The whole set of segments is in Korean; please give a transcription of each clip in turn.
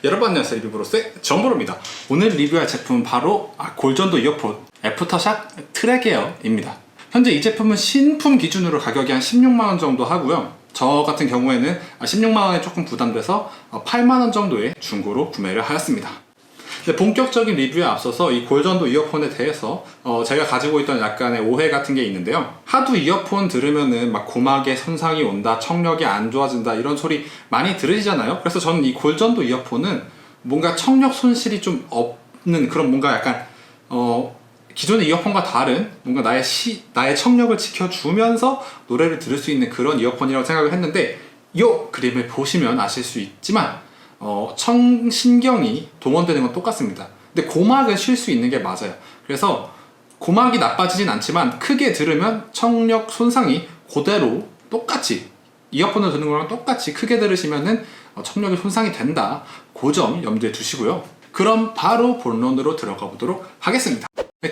여러분 안녕하세요. 리뷰브로스의 정보로입니다. 오늘 리뷰할 제품은 바로 골전도 이어폰 애프터샥 트랙에어입니다. 현재 이 제품은 신품 기준으로 가격이 한 16만원 정도 하고요. 저 같은 경우에는 16만원에 조금 부담돼서 8만원 정도의 중고로 구매를 하였습니다. 본격적인 리뷰에 앞서서 이 골전도 이어폰에 대해서 제가 가지고 있던 약간의 오해 같은 게 있는데요. 하도 이어폰 들으면은 막 고막에 손상이 온다, 청력이 안 좋아진다 이런 소리 많이 들으시잖아요. 그래서 저는 이 골전도 이어폰은 뭔가 청력 손실이 좀 없는 그런 뭔가 약간 기존의 이어폰과 다른 뭔가 나의 청력을 지켜주면서 노래를 들을 수 있는 그런 이어폰이라고 생각을 했는데, 이 그림을 보시면 아실 수 있지만 청신경이 동원되는 건 똑같습니다. 근데 고막은 쉴 수 있는 게 맞아요. 그래서 고막이 나빠지진 않지만 크게 들으면 청력 손상이 그대로 똑같이 이어폰을 듣는 거랑 똑같이 크게 들으시면은 청력이 손상이 된다. 그 점 염두에 두시고요. 그럼 바로 본론으로 들어가 보도록 하겠습니다.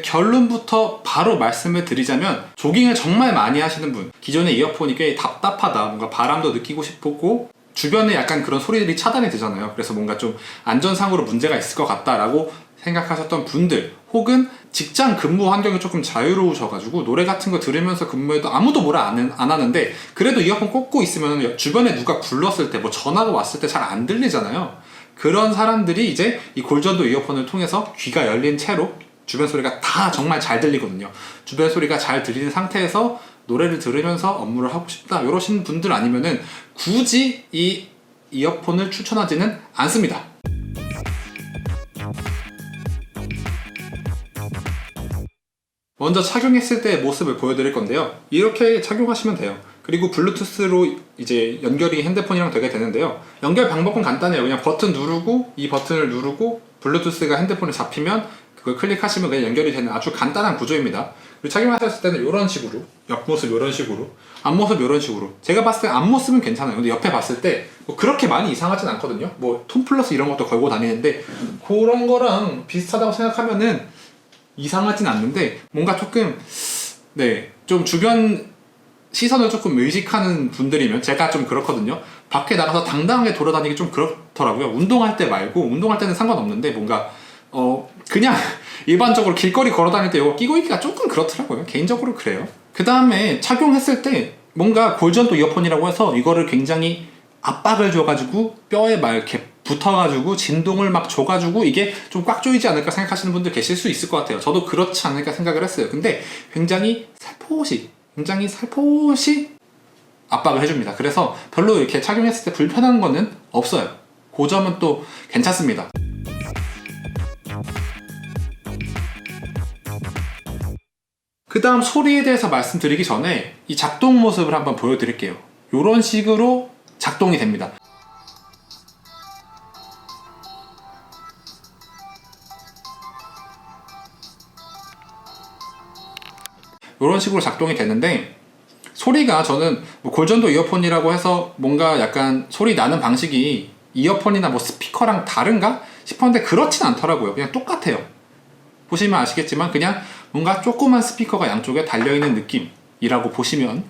결론부터 바로 말씀을 드리자면, 조깅을 정말 많이 하시는 분, 기존의 이어폰이 꽤 답답하다, 뭔가 바람도 느끼고 싶고 주변에 약간 그런 소리들이 차단이 되잖아요. 그래서 뭔가 좀 안전상으로 문제가 있을 것 같다라고 생각하셨던 분들, 혹은 직장 근무 환경이 조금 자유로우셔가지고 노래 같은 거 들으면서 근무해도 아무도 뭐라 안 하는데 그래도 이어폰 꽂고 있으면 주변에 누가 불렀을 때, 뭐 전화가 왔을 때 잘 안 들리잖아요. 그런 사람들이 이제 이 골전도 이어폰을 통해서 귀가 열린 채로 주변 소리가 다 정말 잘 들리거든요. 주변 소리가 잘 들리는 상태에서 노래를 들으면서 업무를 하고 싶다, 이러신 분들 아니면은 굳이 이 이어폰을 추천하지는 않습니다. 먼저 착용했을 때의 모습을 보여드릴 건데요. 이렇게 착용하시면 돼요. 그리고 블루투스로 이제 연결이 핸드폰이랑 되게 되는데요. 연결 방법은 간단해요. 그냥 버튼 누르고, 이 버튼을 누르고 블루투스가 핸드폰에 잡히면 그걸 클릭하시면 그냥 연결이 되는 아주 간단한 구조입니다. 그리고 착용하셨을 때는 이런 식으로, 옆모습 이런 식으로, 앞모습 이런 식으로. 제가 봤을 때 앞모습은 괜찮아요. 근데 옆에 봤을 때 뭐 그렇게 많이 이상하진 않거든요. 뭐 톤 플러스 이런 것도 걸고 다니는데 그런 거랑 비슷하다고 생각하면은 이상하진 않는데, 뭔가 조금 좀 주변 시선을 조금 의식하는 분들이면, 제가 좀 그렇거든요. 밖에 나가서 당당하게 돌아다니기 좀 그렇더라고요. 운동할 때 말고, 운동할 때는 상관없는데 뭔가 그냥 일반적으로 길거리 걸어다닐 때 이거 끼고 있기가 조금 그렇더라고요. 개인적으로 그래요. 그 다음에 착용했을 때 뭔가 골전도 이어폰이라고 해서 이거를 굉장히 압박을 줘가지고 뼈에 막 이렇게 붙어가지고 진동을 막 줘가지고 이게 좀 꽉 조이지 않을까 생각하시는 분들 계실 수 있을 것 같아요. 저도 그렇지 않을까 생각을 했어요. 근데 굉장히 살포시 압박을 해줍니다. 그래서 별로 이렇게 착용했을 때 불편한 거는 없어요. 그 점은 또 괜찮습니다. 그 다음 소리에 대해서 말씀드리기 전에 이 작동 모습을 한번 보여드릴게요. 이런 식으로 작동이 됩니다. 이런 식으로 작동이 되는데, 소리가 저는 뭐 골전도 이어폰이라고 해서 뭔가 약간 소리 나는 방식이 이어폰이나 뭐 스피커랑 다른가 싶었는데 그렇진 않더라고요. 그냥 똑같아요. 보시면 아시겠지만 그냥 뭔가 조그만 스피커가 양쪽에 달려있는 느낌이라고 보시면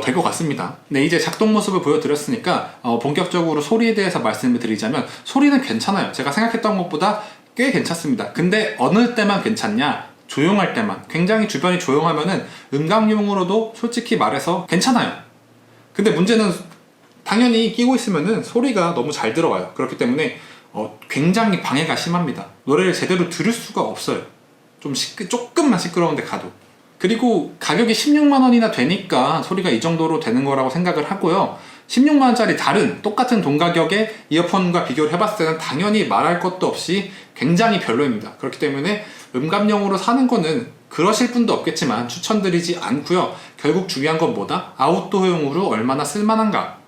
될 것 같습니다. 네, 이제 작동 모습을 보여드렸으니까 본격적으로 소리에 대해서 말씀을 드리자면, 소리는 괜찮아요. 제가 생각했던 것보다 꽤 괜찮습니다. 근데 어느 때만 괜찮냐? 조용할 때만. 굉장히 주변이 조용하면은 음감용으로도 솔직히 말해서 괜찮아요. 근데 문제는 당연히 끼고 있으면은 소리가 너무 잘 들어와요. 그렇기 때문에 굉장히 방해가 심합니다. 노래를 제대로 들을 수가 없어요. 조금만 시끄러운데 가도. 그리고 가격이 16만원이나 되니까 소리가 이 정도로 되는 거라고 생각을 하고요. 16만원짜리 다른 똑같은 돈 가격의 이어폰과 비교를 해봤을 때는 당연히 말할 것도 없이 굉장히 별로입니다. 그렇기 때문에 음감용으로 사는 거는 그러실 분도 없겠지만 추천드리지 않고요. 결국 중요한 건 뭐다? 아웃도어용으로 얼마나 쓸만한가.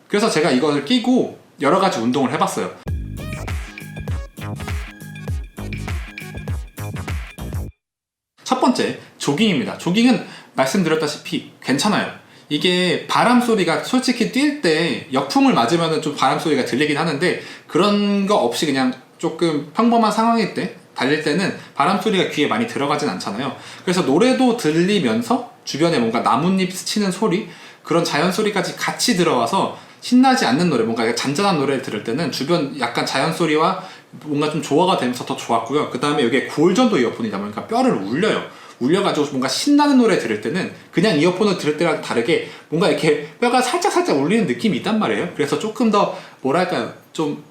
그래서 제가 이것을 끼고 여러 가지 운동을 해봤어요. 첫 번째, 조깅입니다. 조깅은 말씀드렸다시피 괜찮아요. 이게 바람 소리가 솔직히 뛸 때 역풍을 맞으면 좀 바람 소리가 들리긴 하는데, 그런 거 없이 그냥 조금 평범한 상황일 때, 달릴 때는 바람 소리가 귀에 많이 들어가진 않잖아요. 그래서 노래도 들리면서 주변에 뭔가 나뭇잎 스치는 소리, 그런 자연 소리까지 같이 들어와서 신나지 않는 노래, 뭔가 잔잔한 노래를 들을 때는 주변 약간 자연 소리와 뭔가 좀 조화가 되면서 더 좋았고요. 그 다음에 이게 골전도 이어폰이다 보니까 뼈를 울려요. 울려가지고 뭔가 신나는 노래 들을 때는 그냥 이어폰을 들을 때랑 다르게 뭔가 이렇게 뼈가 살짝살짝 울리는 느낌이 있단 말이에요. 그래서 조금 더 뭐랄까요, 좀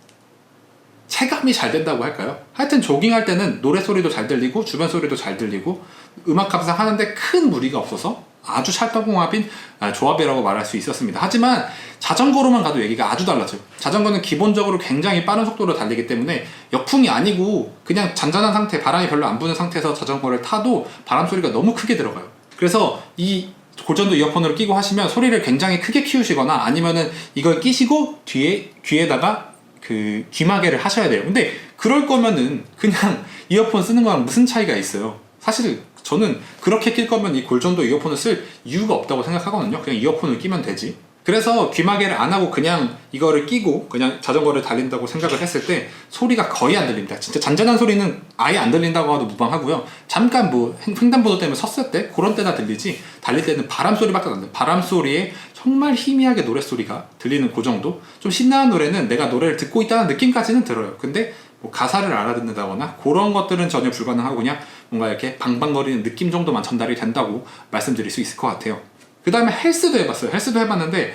체감이 잘 된다고 할까요? 하여튼 조깅할 때는 노래 소리도 잘 들리고 주변 소리도 잘 들리고 음악 감상하는데 큰 무리가 없어서 아주 찰떡궁합인 조합이라고 말할 수 있었습니다. 하지만 자전거로만 가도 얘기가 아주 달라져요. 자전거는 기본적으로 굉장히 빠른 속도로 달리기 때문에 역풍이 아니고 그냥 잔잔한 상태, 바람이 별로 안 부는 상태에서 자전거를 타도 바람 소리가 너무 크게 들어가요. 그래서 이 고전도 이어폰으로 끼고 하시면 소리를 굉장히 크게 키우시거나 아니면은 이걸 끼시고 뒤에 귀에다가 그 귀마개를 하셔야 돼요. 근데 그럴 거면은 그냥 이어폰 쓰는 거랑 무슨 차이가 있어요? 사실 저는 그렇게 낄 거면 이 골전도 이어폰을 쓸 이유가 없다고 생각하거든요. 그냥 이어폰을 끼면 되지. 그래서 귀마개를 안 하고 그냥 이거를 끼고 그냥 자전거를 달린다고 생각을 했을 때 소리가 거의 안 들립니다. 진짜 잔잔한 소리는 아예 안 들린다고 해도 무방하고요. 잠깐 뭐 횡단보도 때문에 섰을 때 그런 때나 들리지, 달릴 때는 바람 소리밖에 안 들려요. 바람 소리에 정말 희미하게 노랫소리가 들리는 그 정도. 좀 신나는 노래는 내가 노래를 듣고 있다는 느낌까지는 들어요. 근데 뭐 가사를 알아듣는다거나 그런 것들은 전혀 불가능하고 그냥 뭔가 이렇게 방방거리는 느낌 정도만 전달이 된다고 말씀드릴 수 있을 것 같아요. 그 다음에 헬스도 해봤어요. 헬스도 해봤는데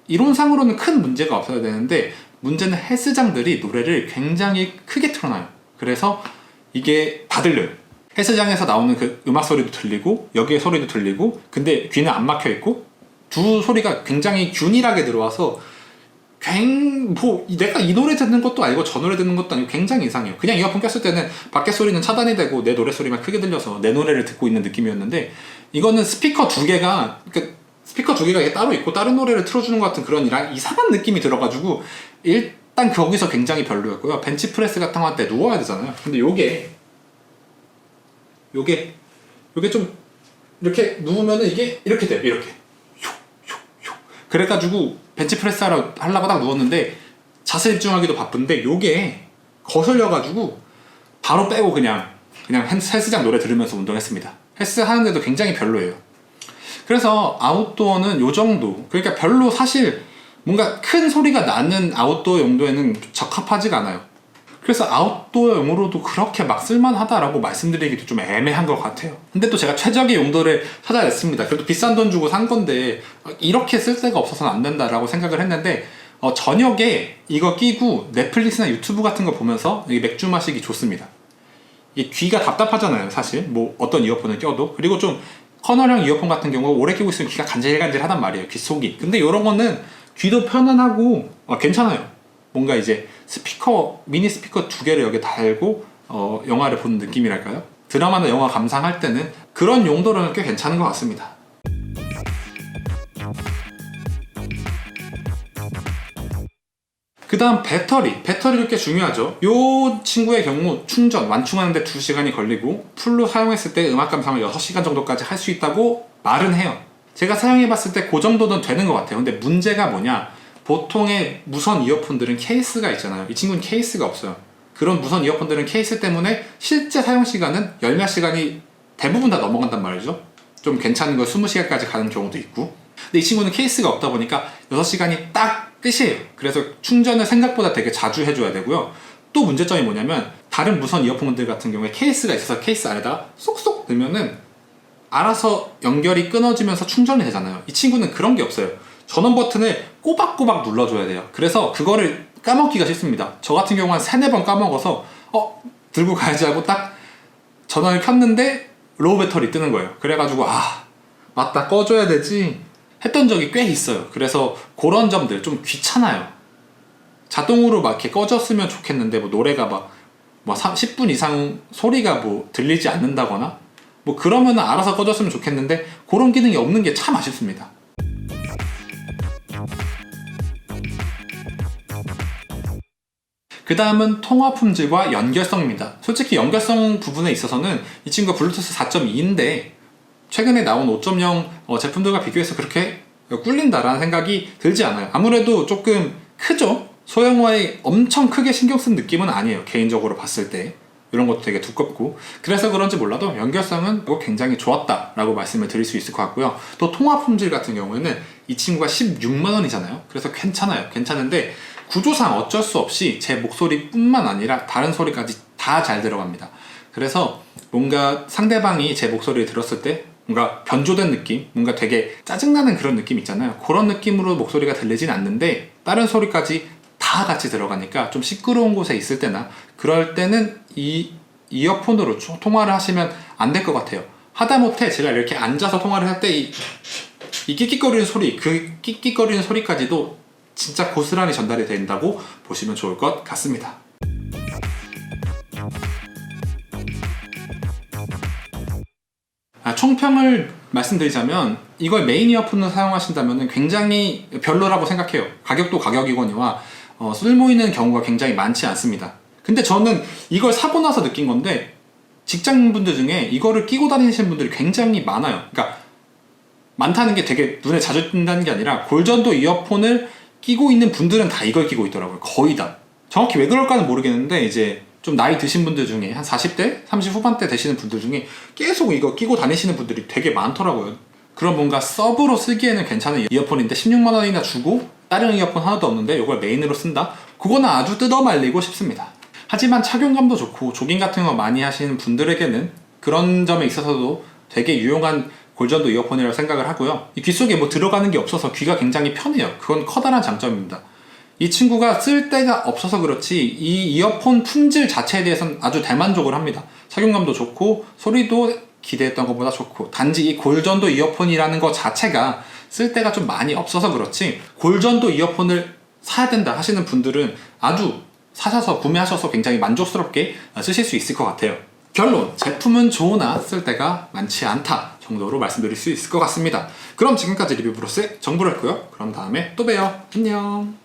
이론상으로는 큰 문제가 없어야 되는데 문제는 헬스장들이 노래를 굉장히 크게 틀어놔요. 그래서 이게 다 들려요. 헬스장에서 나오는 그 음악 소리도 들리고 여기에 소리도 들리고, 근데 귀는 안 막혀 있고 두 소리가 굉장히 균일하게 들어와서 내가 이 노래 듣는 것도 아니고 저 노래 듣는 것도 아니고 굉장히 이상해요. 그냥 이어폰 꼈을 때는 밖에 소리는 차단이 되고 내 노래 소리만 크게 들려서 내 노래를 듣고 있는 느낌이었는데, 이거는 스피커 두 개가 이게 따로 있고 다른 노래를 틀어주는 것 같은 그런 이상한 느낌이 들어가지고 일단 거기서 굉장히 별로였고요. 벤치프레스 같은 거 할 때 누워야 되잖아요. 근데 요게 좀 이렇게 누우면은 이게 이렇게 돼요. 이렇게 그래가지고 벤치프레스 하려고 딱 누웠는데 자세 집중하기도 바쁜데 요게 거슬려가지고 바로 빼고 그냥 헬스장 노래 들으면서 운동했습니다. 헬스 하는데도 굉장히 별로예요. 그래서 아웃도어는 요 정도, 그러니까 별로 사실 뭔가 큰 소리가 나는 아웃도어 용도에는 적합하지가 않아요. 그래서 아웃도어용으로도 그렇게 막 쓸만하다라고 말씀드리기도 좀 애매한 것 같아요. 근데 또 제가 최적의 용도를 찾아냈습니다. 그래도 비싼 돈 주고 산 건데 이렇게 쓸 데가 없어서는 안 된다라고 생각을 했는데 저녁에 이거 끼고 넷플릭스나 유튜브 같은 거 보면서 이게 맥주 마시기 좋습니다. 이게 귀가 답답하잖아요, 사실. 뭐 어떤 이어폰을 껴도. 그리고 좀 커널형 이어폰 같은 경우 오래 끼고 있으면 귀가 간질간질하단 말이에요, 귀 속이. 근데 이런 거는 귀도 편안하고 괜찮아요. 뭔가 이제 미니 스피커 두 개를 여기 달고 영화를 보는 느낌이랄까요? 드라마나 영화 감상할 때는 그런 용도로는 꽤 괜찮은 것 같습니다. 그 다음 배터리도 꽤 중요하죠. 이 친구의 경우 완충하는데 2시간이 걸리고 풀로 사용했을 때 음악 감상을 6시간 정도까지 할 수 있다고 말은 해요. 제가 사용해봤을 때 그 정도는 되는 것 같아요. 근데 문제가 뭐냐, 보통의 무선 이어폰들은 케이스가 있잖아요. 이 친구는 케이스가 없어요. 그런 무선 이어폰들은 케이스 때문에 실제 사용 시간은 열 몇 시간이 대부분 다 넘어간단 말이죠. 좀 괜찮은 거 20시간까지 가는 경우도 있고. 근데 이 친구는 케이스가 없다 보니까 6시간이 딱 끝이에요. 그래서 충전을 생각보다 되게 자주 해줘야 되고요. 또 문제점이 뭐냐면 다른 무선 이어폰들 같은 경우에 케이스가 있어서 케이스 안에다가 쏙쏙 넣으면은 알아서 연결이 끊어지면서 충전이 되잖아요. 이 친구는 그런 게 없어요. 전원 버튼을 꼬박꼬박 눌러줘야 돼요. 그래서 그거를 까먹기가 싫습니다. 저 같은 경우는 한 3-4번 까먹어서 들고 가야지 하고 딱 전원을 켰는데 로우 배터리 뜨는 거예요. 그래가지고 맞다, 꺼줘야 되지 했던 적이 꽤 있어요. 그래서 그런 점들 좀 귀찮아요. 자동으로 막 이렇게 꺼졌으면 좋겠는데 뭐 노래가 막 10분 이상 소리가 뭐 들리지 않는다거나 뭐 그러면은 알아서 꺼졌으면 좋겠는데 그런 기능이 없는 게 참 아쉽습니다. 그 다음은 통화 품질과 연결성입니다. 솔직히 연결성 부분에 있어서는 이 친구가 블루투스 4.2인데 최근에 나온 5.0 제품들과 비교해서 그렇게 꿀린다라는 생각이 들지 않아요. 아무래도 조금 크죠? 소형화에 엄청 크게 신경 쓴 느낌은 아니에요. 개인적으로 봤을 때 이런 것도 되게 두껍고, 그래서 그런지 몰라도 연결성은 굉장히 좋았다라고 말씀을 드릴 수 있을 것 같고요. 또 통화 품질 같은 경우에는 이 친구가 16만원이잖아요. 그래서 괜찮은데 구조상 어쩔 수 없이 제 목소리뿐만 아니라 다른 소리까지 다 잘 들어갑니다. 그래서 뭔가 상대방이 제 목소리를 들었을 때 뭔가 변조된 느낌, 뭔가 되게 짜증나는 그런 느낌 있잖아요. 그런 느낌으로 목소리가 들리진 않는데 다른 소리까지 다 같이 들어가니까 좀 시끄러운 곳에 있을 때나 그럴 때는 이 이어폰으로 통화를 하시면 안 될 것 같아요. 하다못해 제가 이렇게 앉아서 통화를 할 때 이 끽끽거리는 소리, 그 끽끽거리는 소리까지도 진짜 고스란히 전달이 된다고 보시면 좋을 것 같습니다. 총평을 말씀드리자면 이걸 메인 이어폰으로 사용하신다면 굉장히 별로라고 생각해요. 가격도 가격이거니와 쓸모있는 경우가 굉장히 많지 않습니다. 근데 저는 이걸 사고 나서 느낀 건데 직장인분들 중에 이거를 끼고 다니시는 분들이 굉장히 많아요. 그러니까 많다는 게 되게 눈에 자주 띈다는 게 아니라 골전도 이어폰을 끼고 있는 분들은 다 이걸 끼고 있더라고요. 거의 다. 정확히 왜 그럴까는 모르겠는데 이제 좀 나이 드신 분들 중에 한 40대, 30 후반대 되시는 분들 중에 계속 이거 끼고 다니시는 분들이 되게 많더라고요. 그럼 뭔가 서브로 쓰기에는 괜찮은 이어폰인데 16만원이나 주고 다른 이어폰 하나도 없는데 이걸 메인으로 쓴다? 그거는 아주 뜯어말리고 싶습니다. 하지만 착용감도 좋고 조깅 같은 거 많이 하시는 분들에게는 그런 점에 있어서도 되게 유용한 골전도 이어폰이라고 생각을 하고요. 이 귀 속에 뭐 들어가는 게 없어서 귀가 굉장히 편해요. 그건 커다란 장점입니다. 이 친구가 쓸 데가 없어서 그렇지 이 이어폰 품질 자체에 대해서는 아주 대만족을 합니다. 착용감도 좋고 소리도 기대했던 것보다 좋고 단지 이 골전도 이어폰이라는 것 자체가 쓸 데가 좀 많이 없어서 그렇지 골전도 이어폰을 사야 된다 하시는 분들은 아주 사셔서 구매하셔서 굉장히 만족스럽게 쓰실 수 있을 것 같아요. 결론, 제품은 좋으나 쓸 데가 많지 않다 정도로 말씀드릴 수 있을 것 같습니다. 그럼 지금까지 리뷰브로스의 정보를 했고요. 그럼 다음에 또 봬요. 안녕.